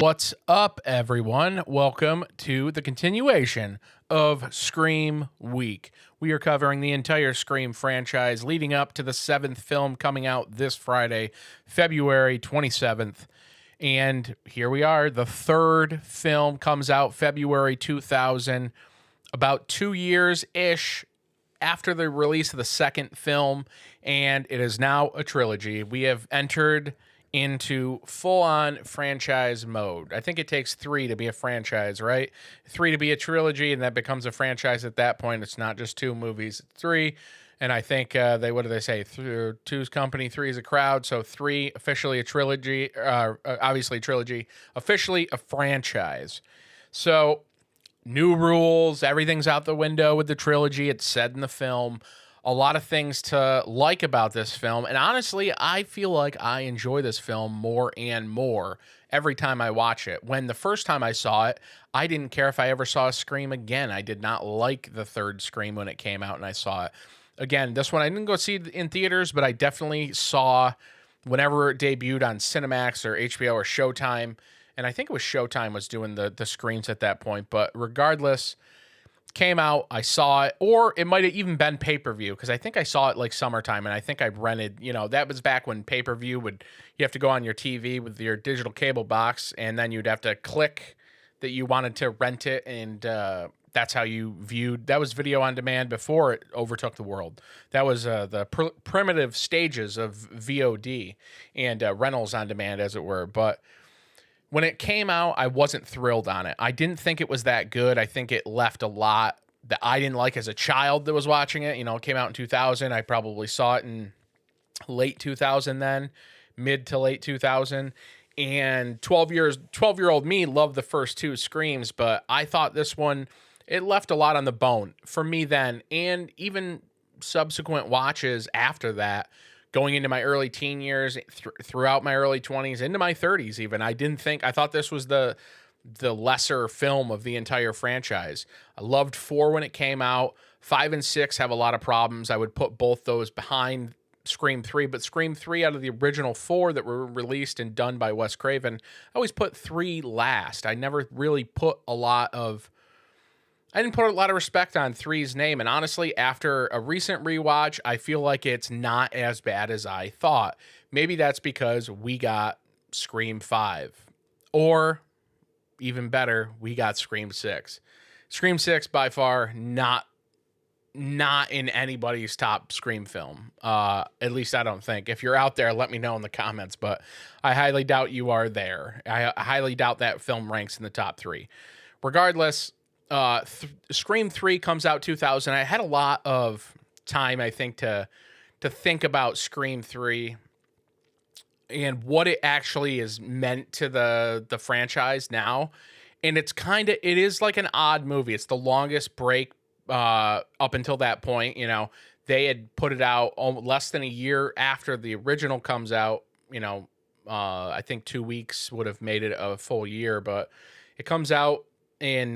What's up, everyone? Welcome to the continuation of Scream Week. We are covering the entire Scream franchise leading up to the 7th film coming out this Friday, February 27th. And here we are. The 3rd film comes out February 2000, about 2 years-ish after the release of the 2nd film, and it is now a trilogy. We have entered into full-on franchise mode. I think it takes 3 to be a franchise, right? 3 to be a trilogy, and that becomes a franchise at that point. It's not just 2 movies, it's 3. And I think what do they say? 2's company, 3 is a crowd. So 3 officially a trilogy, obviously a trilogy, officially a franchise. So new rules, everything's out the window with the trilogy. It's said in the film. A lot of things to like about this film. And honestly, I feel like I enjoy this film more and more every time I watch it. When the first time I saw it, I didn't care if I ever saw a Scream again. I did not like the 3rd Scream when it came out and I saw it. Again, this one I didn't go see in theaters, but I definitely saw whenever it debuted on Cinemax or HBO or Showtime. And I think it was Showtime was doing the screens at that point. But regardless, came out, I saw it, or it might have even been pay-per-view, because I think I saw it like summertime, and I think I rented, that was back when pay-per-view you have to go on your TV with your digital cable box, and then you'd have to click that you wanted to rent it, and that's how you viewed. That was video on demand before it overtook the world. That was the primitive stages of VOD and rentals on demand, as it were. But when it came out, I wasn't thrilled on it. I didn't think it was that good. I think it left a lot that I didn't like as a child that was watching it. It came out in 2000. I probably saw it in late 2000 then, mid to late 2000. And 12-year-old me loved the first 2 Screams, but I thought this one, it left a lot on the bone for me then, and even subsequent watches after that. Going into my early teen years, throughout my early 20s, into my 30s even, I thought this was the lesser film of the entire franchise. I loved 4 when it came out. 5 and 6 have a lot of problems. I would put both those behind Scream 3, but Scream 3 out of the original 4 that were released and done by Wes Craven, I always put 3 last. I never really I didn't put a lot of respect on 3's name, and honestly, after a recent rewatch, I feel like it's not as bad as I thought. Maybe that's because we got Scream 5, or even better, we got Scream 6. Scream 6, by far, not in anybody's top Scream film. At least I don't think. If you're out there, let me know in the comments, but I highly doubt you are there. I highly doubt that film ranks in the top 3. Regardless, Scream 3 comes out 2000. I had a lot of time, I think, to think about Scream 3 and what it actually is meant to the franchise now. And it is like an odd movie. It's the longest break up until that point. They had put it out less than a year after the original comes out. I think 2 weeks would have made it a full year, but it comes out in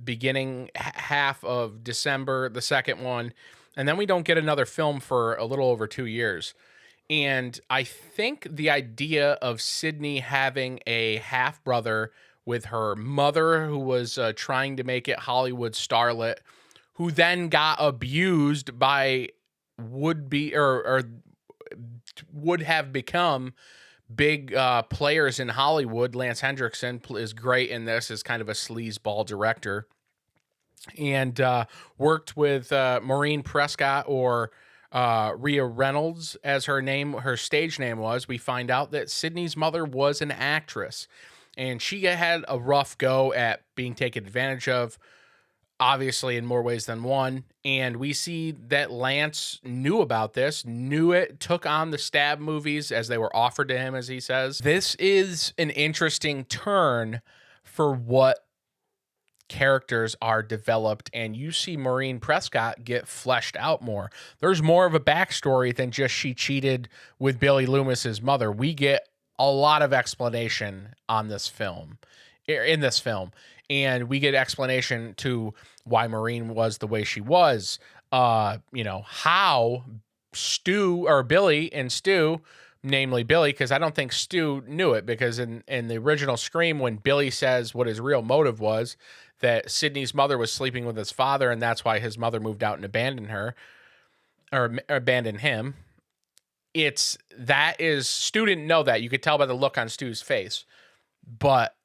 beginning half of December, the 2nd one, and then we don't get another film for a little over 2 years. And I think the idea of Sydney having a half-brother with her mother, who was trying to make it Hollywood starlet, who then got abused by would have become big players in Hollywood. Lance Hendrickson is great in this as kind of a sleazeball director, and worked with Maureen Prescott, or Rhea Reynolds as her stage name was. We find out that Sydney's mother was an actress, and she had a rough go at being taken advantage of, obviously in more ways than one. And we see that Lance knew about this, took on the stab movies as they were offered to him, as he says. This is an interesting turn for what characters are developed, and you see Maureen Prescott get fleshed out more. There's more of a backstory than just she cheated with Billy Loomis's mother. We get a lot of explanation in this film. And we get explanation to why Maureen was the way she was, how Billy and Stu namely Billy, because I don't think Stu knew it, because in the original Scream, when Billy says what his real motive was, that Sidney's mother was sleeping with his father, and that's why his mother moved out and abandoned her, or abandoned him. Stu didn't know that. You could tell by the look on Stu's face, but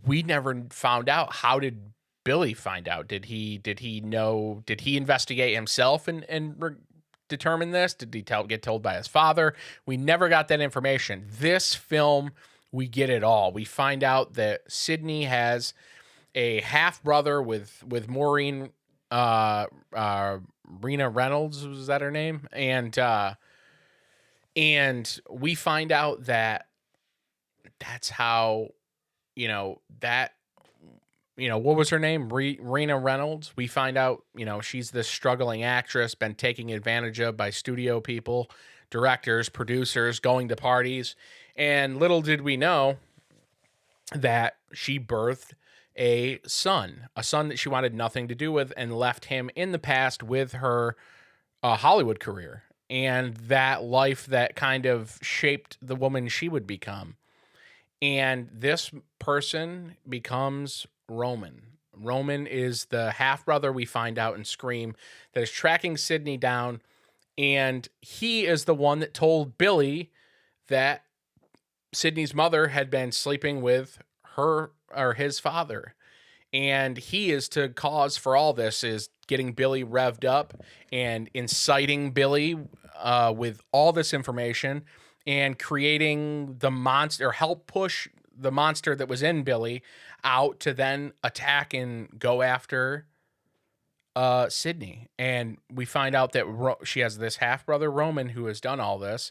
we never found out. How did Billy find out? Did he know? Did he investigate himself and determine this? Did he get told by his father? We never got that information. This film, we get it all. We find out that Sidney has a half brother with Maureen, Rena Reynolds, was that her name? And we find out that that's how, what was her name? Rena Reynolds. We find out, she's this struggling actress, been taken advantage of by studio people, directors, producers, going to parties. And little did we know that she birthed a son that she wanted nothing to do with, and left him in the past with her Hollywood career, and that life that kind of shaped the woman she would become. And this person becomes Roman. Roman is the half brother, we find out in Scream, that is tracking Sidney down. And he is the one that told Billy that Sidney's mother had been sleeping with her or his father. And he is to cause for all this, is getting Billy revved up and inciting Billy with all this information, and creating the monster, or help push the monster that was in Billy out to then attack and go after Sidney. And we find out that she has this half brother, Roman, who has done all this.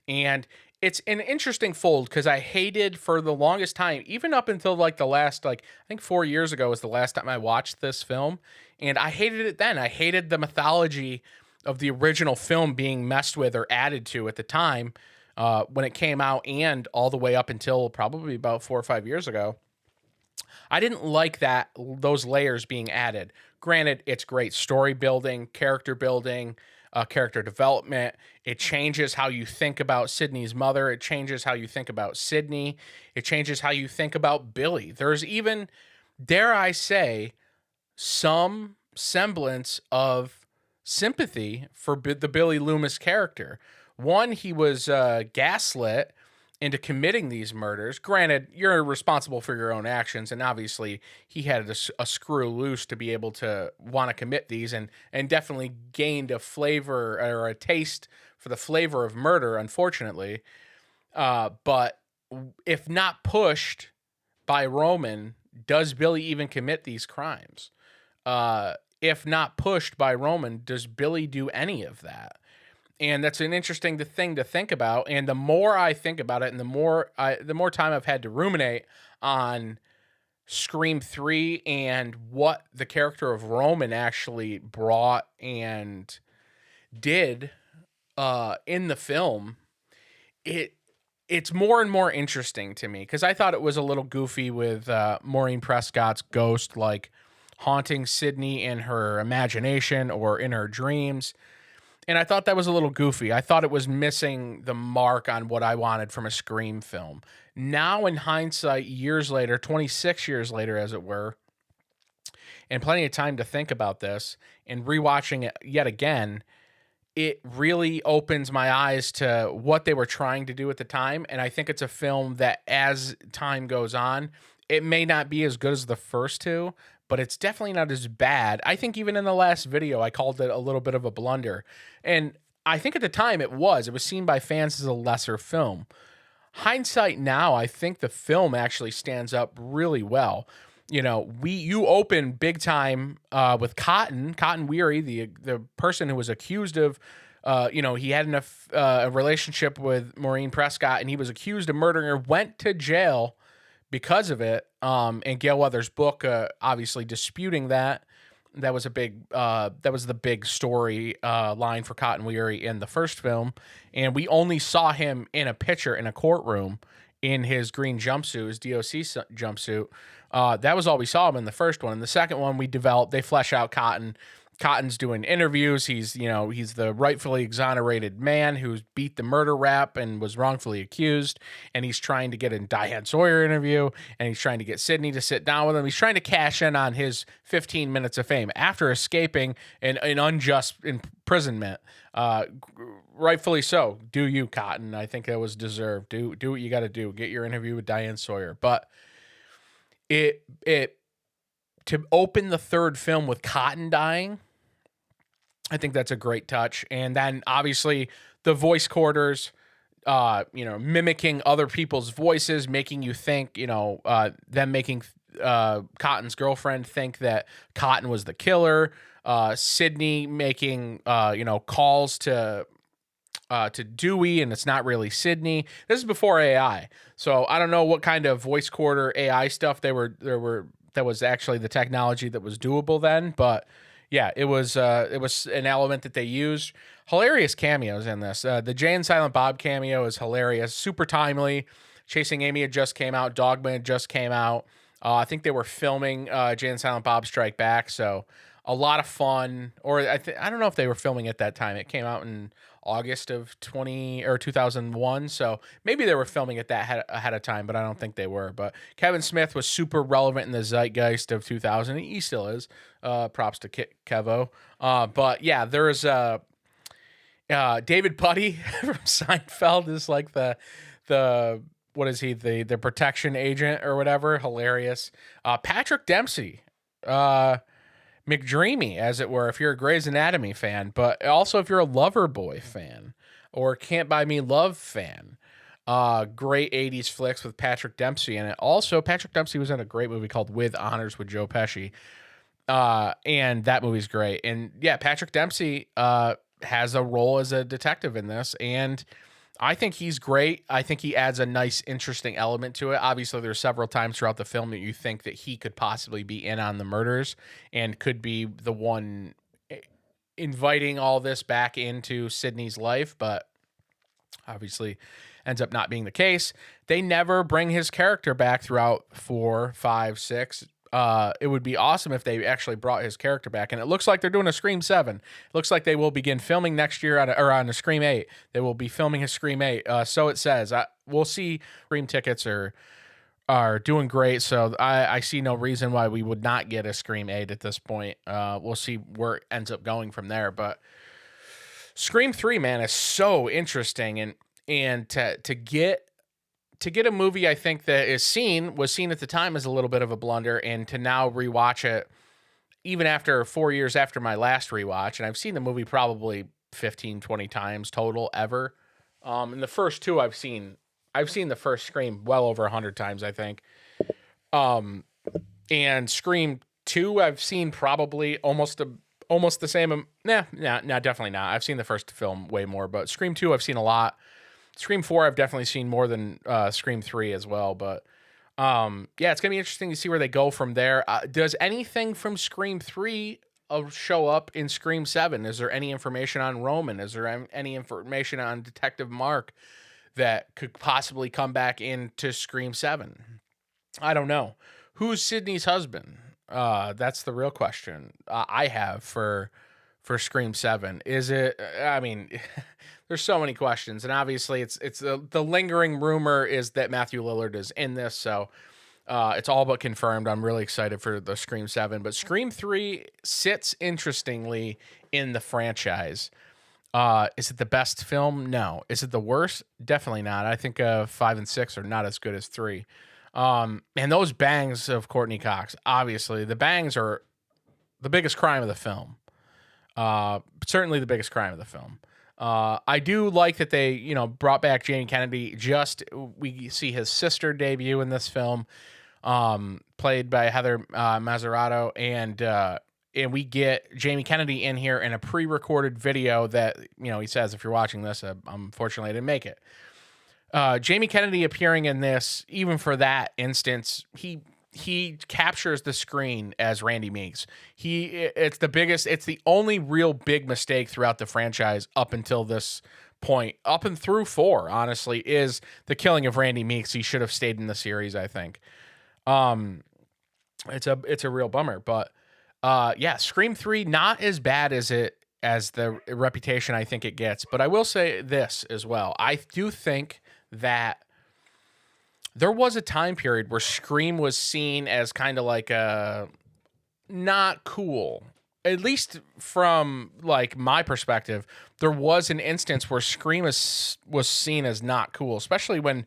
And it's an interesting fold, because I hated for the longest time, even up until like the last, I think 4 years ago was the last time I watched this film. And I hated it then. I hated the mythology of the original film being messed with or added to at the time when it came out, and all the way up until probably about 4 or 5 years ago. I didn't like those layers being added. Granted, it's great story building, character development. It changes how you think about Sidney's mother. It changes how you think about Sidney. It changes how you think about Billy. There's even, dare I say, some semblance of sympathy for the Billy Loomis character. One, he was gaslit into committing these murders. Granted, you're responsible for your own actions, and obviously he had a screw loose to be able to want to commit these, and definitely gained a flavor or a taste for the flavor of murder, unfortunately. But if not pushed by Roman, does Billy even commit these crimes? If not pushed by Roman, does Billy do any of that? And that's an interesting thing to think about. And the more I think about it, and the more time I've had to ruminate on Scream 3 and what the character of Roman actually brought and did in the film, it's more and more interesting to me, because I thought it was a little goofy with Maureen Prescott's ghost haunting Sidney in her imagination or in her dreams. And I thought that was a little goofy. I thought it was missing the mark on what I wanted from a Scream film. Now, in hindsight, years later, 26 years later, as it were, and plenty of time to think about this, and rewatching it yet again, it really opens my eyes to what they were trying to do at the time. And I think it's a film that, as time goes on, it may not be as good as the first two, but it's definitely not as bad. I think even in the last video, I called it a little bit of a blunder. And I think at the time it was seen by fans as a lesser film. Hindsight now, I think the film actually stands up really well. You open big time with Cotton Weary, the person who was accused of, he had a relationship with Maureen Prescott, and he was accused of murdering her, went to jail because of it. And Gail Weathers' book, obviously disputing that. That was the big story line for Cotton Weary in the first film. And we only saw him in a picture in a courtroom in his green jumpsuit, his DOC jumpsuit. That was all we saw him in the first one. In the second one, they flesh out Cotton Cotton's doing interviews. He's the rightfully exonerated man who's beat the murder rap and was wrongfully accused. And he's trying to get a Diane Sawyer interview, and he's trying to get Sidney to sit down with him. He's trying to cash in on his 15 minutes of fame after escaping an unjust imprisonment. Rightfully so. Do you, Cotton? I think that was deserved. Do what you got to do. Get your interview with Diane Sawyer. But it to open the third film with Cotton dying, I think that's a great touch. And then obviously the voice quarters, mimicking other people's voices, making you think, them making Cotton's girlfriend think that Cotton was the killer. Sidney making, calls to Dewey, and it's not really Sidney. This is before AI. So I don't know what kind of voice quarter AI stuff that was actually the technology that was doable then, but yeah, it was an element that they used. Hilarious cameos in this. The Jay and Silent Bob cameo is hilarious, super timely. Chasing Amy had just came out. Dogma had just came out. I think they were filming Jay and Silent Bob Strike Back, so a lot of fun. Or I don't know if they were filming at that time. It came out in August of 2001, so maybe they were filming it that ahead of time, but I don't think they were. But Kevin Smith was super relevant in the zeitgeist of 2000. He still is. Props to Kevo. But yeah, there is David Puddy from Seinfeld is like the what is he, the protection agent or whatever. Hilarious. Patrick Dempsey, McDreamy, as it were, if you're a Grey's Anatomy fan, but also if you're a Loverboy fan or Can't Buy Me Love fan. Great 80s flicks with Patrick Dempsey in it. Also, Patrick Dempsey was in a great movie called With Honors with Joe Pesci. And that movie's great. And yeah, Patrick Dempsey has a role as a detective in this, and I think he's great. I think he adds a nice, interesting element to it. Obviously, there's several times throughout the film that you think that he could possibly be in on the murders and could be the one inviting all this back into Sidney's life, but obviously ends up not being the case. They never bring his character back throughout 4, 5, 6. It would be awesome if they actually brought his character back, and it looks like they're doing a Scream 7. It looks like they will begin filming next year on a Scream 8. They will be filming his Scream 8. So it says. We'll see. Scream tickets are doing great, so I see no reason why we would not get a Scream 8 at this point. We'll see where it ends up going from there, but Scream 3, man, is so interesting, and to get a movie, I think that was seen at the time as a little bit of a blunder, and to now rewatch it, even after 4 years after my last rewatch, and I've seen the movie probably 15, 20 times total ever. And the first two I've seen the first Scream well over 100 times, I think. And Scream 2 I've seen probably almost the same. Nah, definitely not. I've seen the first film way more, but Scream 2 I've seen a lot. Scream 4 I've definitely seen more than Scream 3 as well, but yeah, it's going to be interesting to see where they go from there. Does anything from Scream 3 show up in Scream 7? Is there any information on Roman? Is there any information on Detective Mark that could possibly come back into Scream 7? I don't know. Who's Sidney's husband? That's the real question I have for Scream 7. Is it, I mean... There's so many questions, and obviously it's the lingering rumor is that Matthew Lillard is in this, so it's all but confirmed. I'm really excited for the Scream 7, but Scream 3 sits interestingly in the franchise. Is it the best film? No. Is it the worst? Definitely not. I think 5 and 6 are not as good as 3. And those bangs of Courtney Cox, obviously, the bangs are the biggest crime of the film. Certainly the biggest crime of the film. I do like that they, brought back Jamie Kennedy. We see his sister debut in this film, played by Heather Mazzarato, and we get Jamie Kennedy in here in a pre-recorded video that, he says, if you're watching this, unfortunately I didn't make it. Jamie Kennedy appearing in this, even for that instance, he captures the screen as Randy Meeks. It's the only real big mistake throughout the franchise up until this point, up and through 4, honestly, is the killing of Randy Meeks. He should have stayed in the series, I think. It's a real bummer, but Yeah, Scream 3 not as bad as the reputation I think it gets, but I will say this as well. I do think that there was a time period where Scream was seen as kind of like a not cool. At least from like my perspective, there was an instance where Scream was seen as not cool, especially when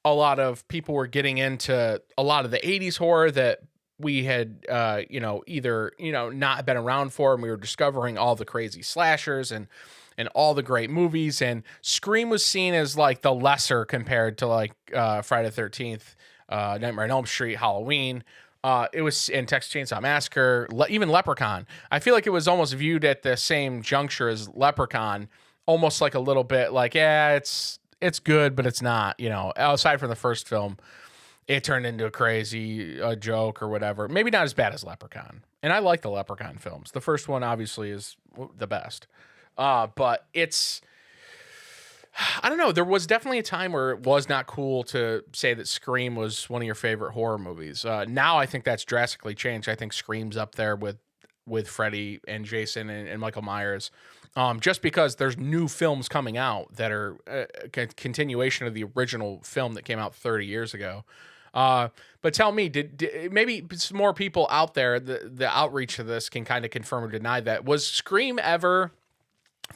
a lot of people were getting into a lot of the 80s horror that we had either not been around for, and we were discovering all the crazy slashers and all the great movies, and Scream was seen as like the lesser compared to like Friday the 13th, Nightmare on Elm Street, Halloween. It was in Texas Chainsaw Massacre, even Leprechaun. I feel like it was almost viewed at the same juncture as Leprechaun, almost like a little bit like, yeah, it's good, but it's not, aside from the first film, it turned into a crazy joke or whatever. Maybe not as bad as Leprechaun. And I like the Leprechaun films. The first one obviously is the best. But I don't know. There was definitely a time where it was not cool to say that Scream was one of your favorite horror movies. Now I think that's drastically changed. I think Scream's up there with Freddy and Jason and Michael Myers. Just because there's new films coming out that are a continuation of the original film that came out 30 years ago. But tell me, did maybe some more people out there, the outreach of this can kind of confirm or deny that. Was Scream ever,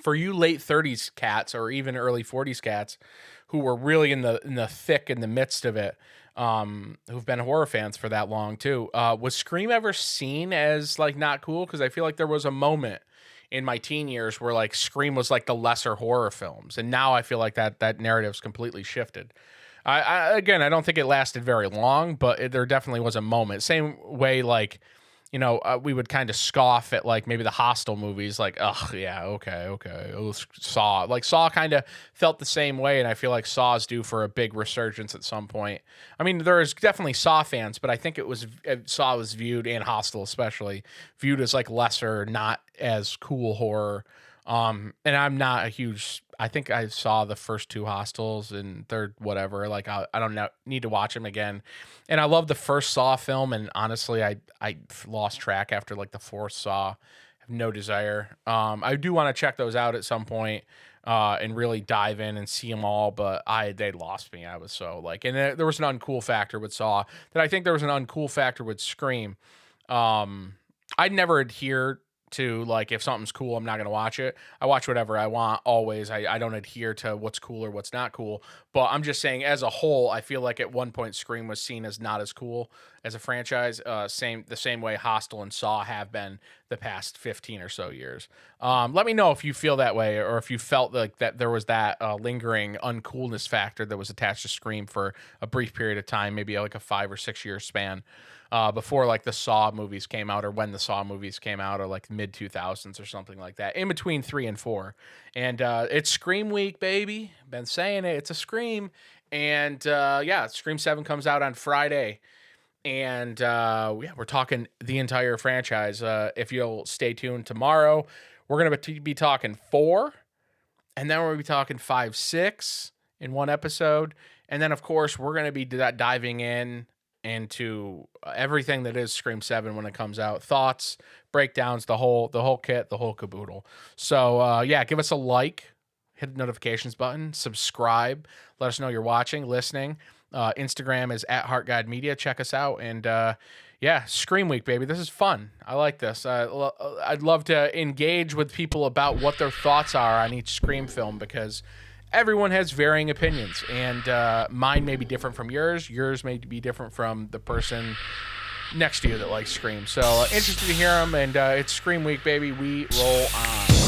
for you late 30s cats or even early 40s cats who were really in the thick, in the midst of it, who've been horror fans for that long too, was Scream ever seen as like not cool? Because I feel like there was a moment in my teen years where like Scream was like the lesser horror films, and now I feel like that narrative's completely shifted. I again, I don't think it lasted very long, but there definitely was a moment. Same way, like, we would kind of scoff at like maybe the Hostel movies, like, oh yeah, okay. Oh, Saw, like Saw kind of felt the same way, and I feel like Saw's due for a big resurgence at some point. I mean, there's definitely Saw fans, but I think Saw was viewed, and Hostel especially, viewed as like lesser, not as cool horror. And I'm not a huge. I think I saw the first two Hostels and third whatever. Like I don't need to watch them again. And I love the first Saw film. And honestly, I lost track after like the fourth Saw. I have no desire. I do want to check those out at some point and really dive in and see them all. But they lost me. I was so like, and there was an uncool factor with Saw that I think there was an uncool factor with Scream. I'd never adhere to like, if something's cool, I'm not going to watch it. I watch whatever I want always. I don't adhere to what's cool or what's not cool, but I'm just saying as a whole, I feel like at one point Scream was seen as not as cool as a franchise. The same way Hostel and Saw have been the past 15 or so years. Let me know if you feel that way, or if you felt like that there was that lingering uncoolness factor that was attached to Scream for a brief period of time, maybe like a 5 or 6 year span. Before like the Saw movies came out, or when the Saw movies came out, or like mid 2000s or something like that, in between 3 and 4. And it's Scream week, baby. Been saying it. It's a Scream. And Scream 7 comes out on Friday. And we're talking the entire franchise. If you'll stay tuned tomorrow, we're going to be talking 4. And then we're going to be talking 5, 6 in one episode. And then, of course, we're going to be diving into everything that is Scream 7 when it comes out. Thoughts, breakdowns, the whole kit, the whole caboodle. So give us a like, hit the notifications button, subscribe, let us know you're watching, listening. Instagram is @HeartGuideMedia. Check us out. And Scream Week, baby. This is fun. I like this. I'd love to engage with people about what their thoughts are on each Scream film, because everyone has varying opinions, and mine may be different from yours. Yours may be different from the person next to you that likes Scream. So interested to hear them, and it's Scream Week, baby. We roll on.